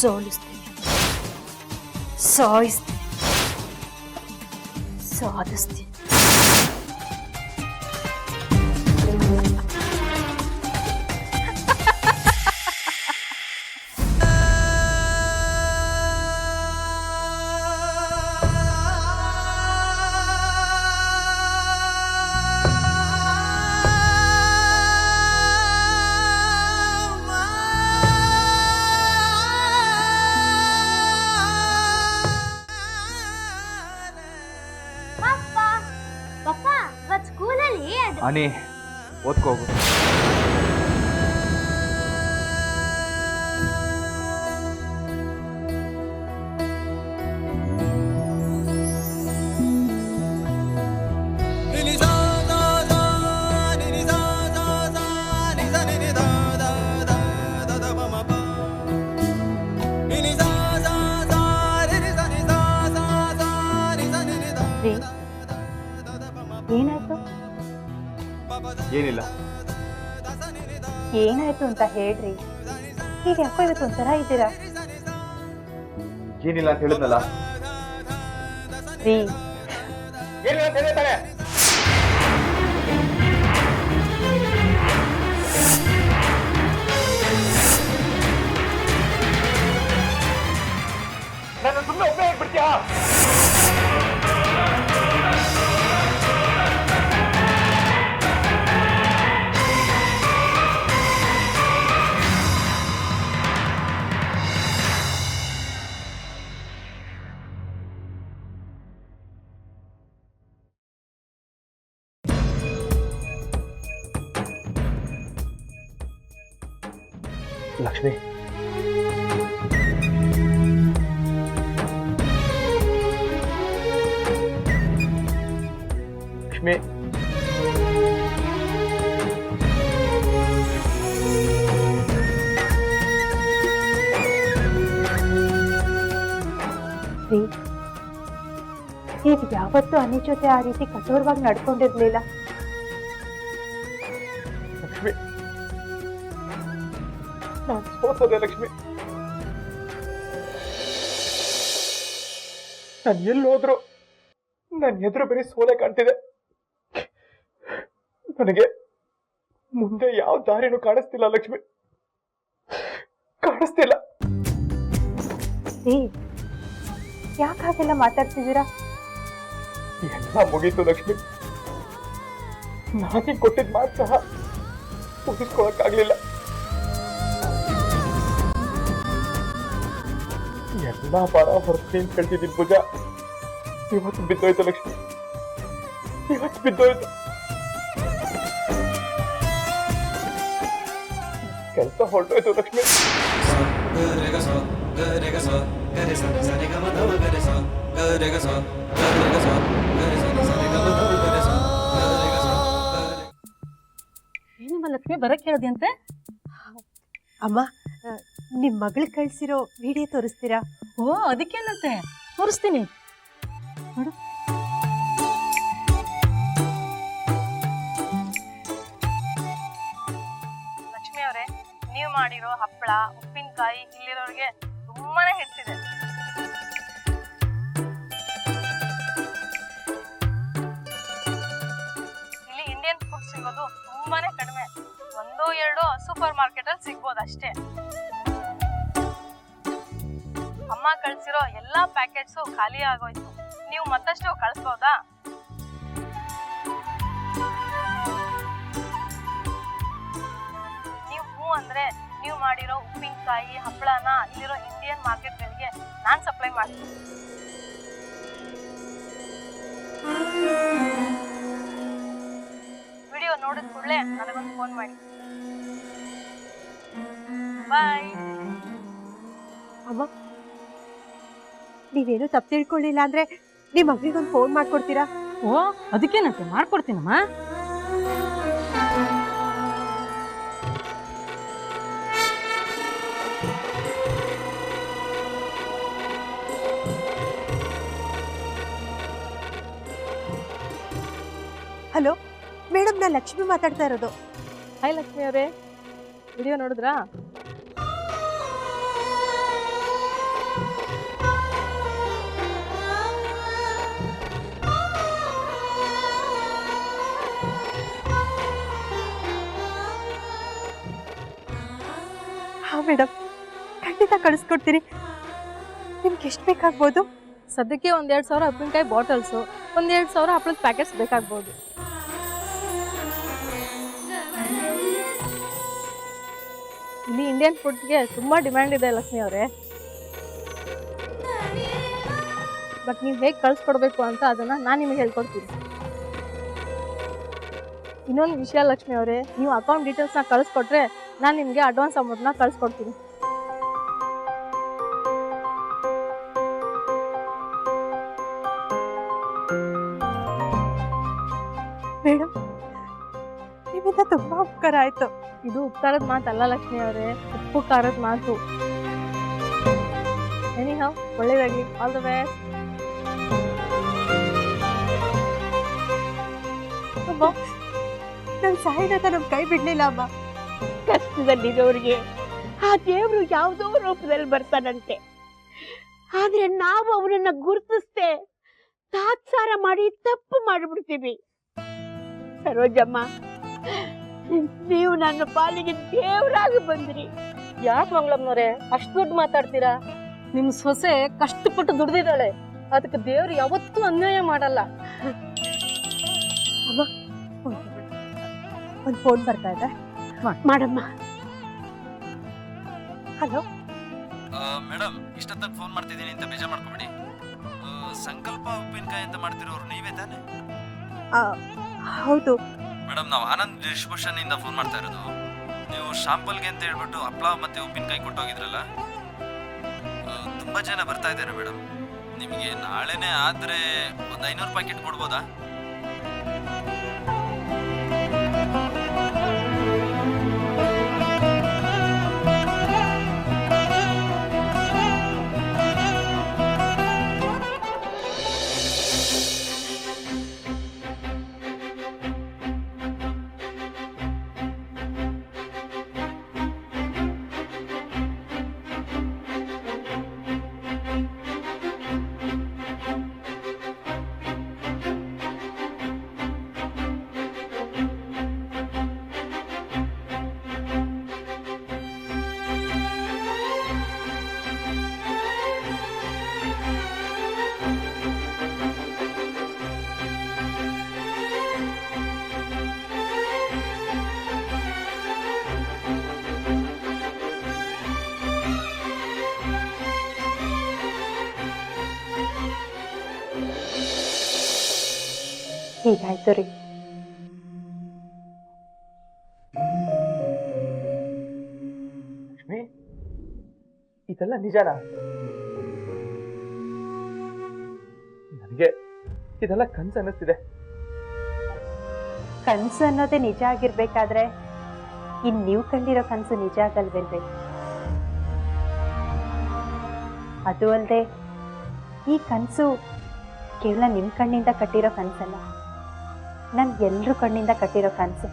ಸೋಲಿಸ್ತೀನಿ, ಸಾಯಿಸ್ತೀನಿ, ಸಾಧಿಸ್ತೀನಿ. ಆನಿ ಓದ್ಕೋಗು. ಏನಾಯ್ತು? ಏನಿಲ್ಲ. ಏನಾಯ್ತು ಅಂತ ಹೇಳ್ರಿ. ಈಗ ಯಾಕೋ ಇವತ್ತು ಒಂಥರ ಇದ್ದೀರಾ? ಏನಿಲ್ಲ ಅಂತ ಹೇಳಿದ್ನಲ್ಲ. ಏನಿಲ್ಲ ಅಂತ ಹೇಳ್ತಾನೆ. ನಾನು ಸುಮ್ಮನೆ ಒಬ್ಬನೇ ಹೇಳ್ಬಿಡ್ತೀಯಾ? ಲಕ್ಷ್ಮಿ, ಲಕ್ಷ್ಮಿ, ನೀವು ಯಾವತ್ತೂ ಅನಿ ಜೊತೆ ಆ ರೀತಿ ಕಠೋರವಾಗಿ ನಡ್ಕೊಂಡಿರ್ಲಿಲ್ಲ. ಲಕ್ಷ್ಮಿ, ನಾನು ಸೋತದೆ ಲಕ್ಷ್ಮಿ. ನಾನು ಎಲ್ಲಿ ಹೋದ್ರು ನನ್ನ ಎದುರು ಬರೀ ಸೋಲೆ ಕಾಣ್ತಿದೆ. ನನಗೆ ಮುಂದೆ ಯಾವ ದಾರಿನೂ ಕಾಣಿಸ್ತಿಲ್ಲ ಲಕ್ಷ್ಮಿ, ಕಾಣಿಸ್ತಿಲ್ಲ. ಯಾಕೆ ಹಾಗೆಲ್ಲ ಮಾತಾಡ್ತಿದ್ದೀರಾ? ಎಲ್ಲ ಮುಗೀತು ಲಕ್ಷ್ಮಿ. ನಾನೇ ಕೊಟ್ಟಿದ್ ಮಾತು ಸಹ ಉಳಿಸ್ಕೊಳಕ್ಕಾಗ್ಲಿಲ್ಲ. ಎಲ್ಲ ಭಾರ ಹೊರತೀನಿ ಕೇಳ್ತಿದ್ದೀನಿ ಭುಜ. ಇವತ್ತು ಬಿದ್ದೋಯ್ತು ಲಕ್ಷ್ಮಿ, ಇವತ್ತು ಬಿದ್ದೋಯ್ತು. ಕೆಲಸ ಹೊರಟೋಯ್ತು ಲಕ್ಷ್ಮಿ. ಏನಮ್ಮ ಲಕ್ಷ್ಮಿ ಬರಕ್ ಹೇಳಿದ್ಯಂತೆ? ಅಮ್ಮ, ನಿಮ್ ಮಗಳು ಕಳ್ಸಿರೋ ವಿಡಿಯೋ ತೋರಿಸ್ತೀರಾ? ಓ, ಅದಕ್ಕೇನಂತೆ, ತೋರಿಸ್ತೀನಿ ನೋಡು. ಲಕ್ಷ್ಮಿ ಅವರೇ, ನೀವು ಮಾಡಿರೋ ಹಪ್ಪಳ ಉಪ್ಪಿನಕಾಯಿ ಇಲ್ಲಿರೋರಿಗೆ ತುಂಬಾನೇ ಹಿಡ್ತಿದೆ. ಇಲ್ಲಿ ಇಂಡಿಯನ್ ಫುಡ್ ಸಿಗೋದು ತುಂಬಾನೇ ಕಡಿಮೆ. 1-2 ಸೂಪರ್ ಮಾರ್ಕೆಟ್ ಅಲ್ಲಿ ಸಿಗ್ಬೋದು ಅಷ್ಟೇ. ಅಮ್ಮ ಕಳ್ಸಿರೋ ಎಲ್ಲಾ ಪ್ಯಾಕೆಟ್ಸು ಖಾಲಿ ಆಗೋಯ್ತು. ನೀವು ಮತ್ತಷ್ಟು ಕಳಿಸ್ಬೋದಾ? ನೀವು ಹೂ ಅಂದ್ರೆ ನೀವು ಮಾಡಿರೋ ಉಪ್ಪಿನಕಾಯಿ ಹಪ್ಪಳನ ಇಲ್ಲಿರೋ ಇಂಡಿಯನ್ ಮಾರ್ಕೆಟ್ಗಳಿಗೆ ನಾನು ಸಪ್ಲೈ ಮಾಡ್ತೀನಿ. ವಿಡಿಯೋ ನೋಡಿದ ಕೂಡಲೇ ನನಗೊಂದು ಫೋನ್ ಮಾಡಿ. ಬಾಯ್. ಅಮ್ಮ, ನೀವೇನು ತಪ್ಪು ತಿಳ್ಕೊಳ್ಳಿಲ್ಲ ಅಂದ್ರೆ ನಿಮ್ಮ ಮಗಳಿಗೊಂದು ಫೋನ್ ಮಾಡ್ಕೊಡ್ತೀರಾ? ಓ, ಅದಕ್ಕೇನಂತೆ, ಮಾಡ್ಕೊಡ್ತೀನಮ್ಮ. ಹಲೋ ಮೇಡಮ್, ನಾನು ಲಕ್ಷ್ಮಿ ಮಾತಾಡ್ತಾ ಇರೋದು. ಹಾಯ್ ಲಕ್ಷ್ಮಿ ಅವರೇ, ವಿಡಿಯೋ ನೋಡಿದ್ರಾ? ಖಂಡಿತ ಕಳಿಸ್ಕೊಡ್ತೀನಿ. ನಿಮ್ಗೆ ಎಷ್ಟು ಬೇಕಾಗ್ಬೋದು? ಸದ್ಯಕ್ಕೆ 1-2 ಸಾವಿರ ಉಪ್ಪಿನಕಾಯಿ ಬಾಟಲ್ಸು, 1-2 ಸಾವಿರ ಹಪ್ಪಳದ ಪ್ಯಾಕೆಟ್ಸ್ ಬೇಕಾಗ್ಬೋದು. ಇಲ್ಲಿ ಇಂಡಿಯನ್ ಫುಡ್ಗೆ ತುಂಬ ಡಿಮ್ಯಾಂಡ್ ಇದೆ ಲಕ್ಷ್ಮಿ ಅವರೇ. ಬಟ್ ನೀವು ಹೇಗೆ ಕಳಿಸ್ಕೊಡ್ಬೇಕು ಅಂತ ಅದನ್ನು ನಾನು ನಿಮಗೆ ಹೇಳ್ಕೊಡ್ತೀನಿ. ಇನ್ನೊಂದು ವಿಷಯ ಲಕ್ಷ್ಮಿ ಅವರೇ, ನೀವು ಅಕೌಂಟ್ ಡೀಟೇಲ್ಸ್ನ ಕಳಿಸ್ಕೊಟ್ರೆ ನಾನು ನಿಮಗೆ ಅಡ್ವಾನ್ಸ್ ಅಮೌಂಟ್ನ ಕಳಿಸ್ಕೊಡ್ತೀನಿ. ಮೇಡಮ್, ನಿಮ್ಮಿಂದ ತುಂಬಾ ಉಪಕಾರ ಆಯ್ತು. ಇದು ಉಪಕಾರದ ಮಾತಲ್ಲ ಲಕ್ಷ್ಮಿ ಅವರೇ, ಉಪ್ಪು ಖಾರದ ಮಾತು. ಎನಿಹೌ, ಒಳ್ಳೆಯದಾಗಲಿ. All the best. ಅಮ್ಮ, ನನ್ನ ಸಹಾಯದ ನಮ್ ಕೈ ಬಿಡ್ಲಿಲ್ಲ ಅಮ್ಮ. ಕಷ್ಟದಲ್ಲಿರೋರಿಗೆ ಆ ದೇವ್ರು ಯಾವುದೋ ರೂಪದಲ್ಲಿ ಬರ್ತಾನಂತೆ. ಆದ್ರೆ ನಾವು ಅವನನ್ನ ಗುರುತಿಸ್ದೆ ತಾತ್ಸಾರ ಮಾಡಿ ತಪ್ಪು ಮಾಡಿಬಿಡ್ತೀವಿ. ಸರೋಜಮ್ಮ, ನೀವು ನನ್ನ ಪಾಲಿಗೆ ದೇವರಾಗಿ ಬಂದ್ರಿ. ಯಾಕೆ ಮಂಗಳಮ್ಮನವ್ರೆ ಅಷ್ಟು ದುಡ್ಡು ಮಾತಾಡ್ತೀರಾ? ನಿಮ್ ಸೊಸೆ ಕಷ್ಟಪಟ್ಟು ದುಡ್ದಿದ್ದಾಳೆ, ಅದಕ್ಕೆ ದೇವ್ರು ಯಾವತ್ತೂ ಅನ್ಯಾಯ ಮಾಡಲ್ಲ. ಅಮ್ಮ, ಒಂದು ಫೋನ್ ಬರ್ತಾ ಇದೆ, ಮಾಡಮ್ಮ. ಹಲೋ ಮೇಡಮ್, ಇಷ್ಟೊತ್ತಾಗ ಫೋನ್ ಮಾಡ್ತಿದ್ದೀನಿ ಅಂತ ಬೇಜಾರು ಮಾಡ್ಕೊಬೇಡಿ. ಸಂಕಲ್ಪ ಉಪ್ಪಿನಕಾಯಿ ಅಂತ ಮಾಡ್ತಿರೋರು ನೀವೇ ತಾನೆ? ಹೌದು ಮೇಡಮ್, ನಾವು ಆನಂದ್ ಡಿಸ್ಟ್ರಿಬ್ಯೂಷನ್ ಇಂದ ಫೋನ್ ಮಾಡ್ತಾ ಇರೋದು. ನೀವು ಶಾಂಪಲ್ಗೆ ಅಂತ ಹೇಳ್ಬಿಟ್ಟು ಹಪ್ಪಳ ಮತ್ತೆ ಉಪ್ಪಿನಕಾಯಿ ಕೊಟ್ಟೋಗಿದ್ರಲ್ಲ, ತುಂಬಾ ಜನ ಬರ್ತಾ ಇದ್ದಾರೆ ಮೇಡಮ್. ನಿಮಗೆ ನಾಳೆನೇ ಆದ್ರೆ ಒಂದು 500 ಪ್ಯಾಕೆಟ್ ಕೊಡ್ಬೋದಾ? ಹೀಗಾಯ್ತು ರೀ. ಲಕ್ಷ್ಮಿ, ಇದೆಲ್ಲ ನಿಜನಾ? ನನಗೆ ಇದೆಲ್ಲ ಕನ್ಸು ಅನ್ನಿಸ್ತಿದೆ. ಕನ್ಸು ಅನ್ನೋದೇ ನಿಜ ಆಗಿರ್ಬೇಕಾದ್ರೆ ಇನ್ ನೀವು ಕಂಡಿರೋ ಕನ್ಸು ನಿಜ ಆಗಲ್ವೇನ್ರಿ? ಅದು ಅಲ್ಲದೆ ಈ ಕನ್ಸು ಕೇವಲ ನಿಮ್ ಕಣ್ಣಿಂದ ಕಟ್ಟಿರೋ ಕನ್ಸಲ್ಲ, ನಮ್ ಎಲ್ರ ಕಣ್ಣಿಂದ ಕಟ್ಟಿರೋ ಕನ್ಸು.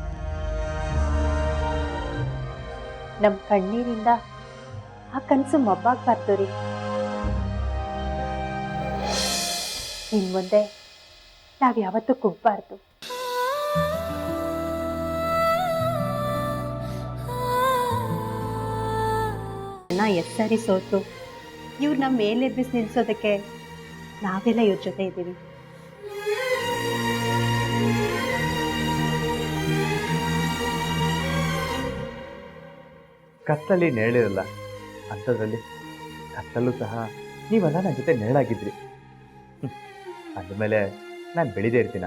ನಮ್ ಕಣ್ಣೀರಿಂದ ಆ ಕನ್ಸು ಮಬ್ಬಾಗ್ಬಾರ್ದು ರೀ. ಇನ್ ಮುಂದೆ ನಾವ್ ಯಾವತ್ತೂ ಕುಗ್ಬಾರ್ದು. ಎಸ್ಸರಿ ಸೋತು ಇವ್ರು ನಮ್ಮ ಮೇಲೆಬ್ಬಿಸಿ ನಿಲ್ಸೋದಕ್ಕೆ ನಾವೆಲ್ಲ ಇವ್ರ ಜೊತೆ ಇದ್ದೀವಿ. ಕತ್ತಲ್ಲಿ ನೇಳಿರಲ್ಲ, ಅಂಥದ್ರಲ್ಲಿ ಕತ್ತಲ್ಲೂ ಸಹ ನೀವೆಲ್ಲ ನನ್ನ ಜೊತೆ ನೇಳಾಗಿದ್ರಿ. ಅಂದಮೇಲೆ ನಾನು ಬೆಳಿದೇ ಇರ್ತೀನ?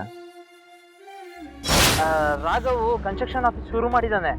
ರಾಘವು ಕನ್ಸ್ಟ್ರಕ್ಷನ್ ಆಫೀಸ್ ಶುರು ಮಾಡಿದ್ದಾನೆ.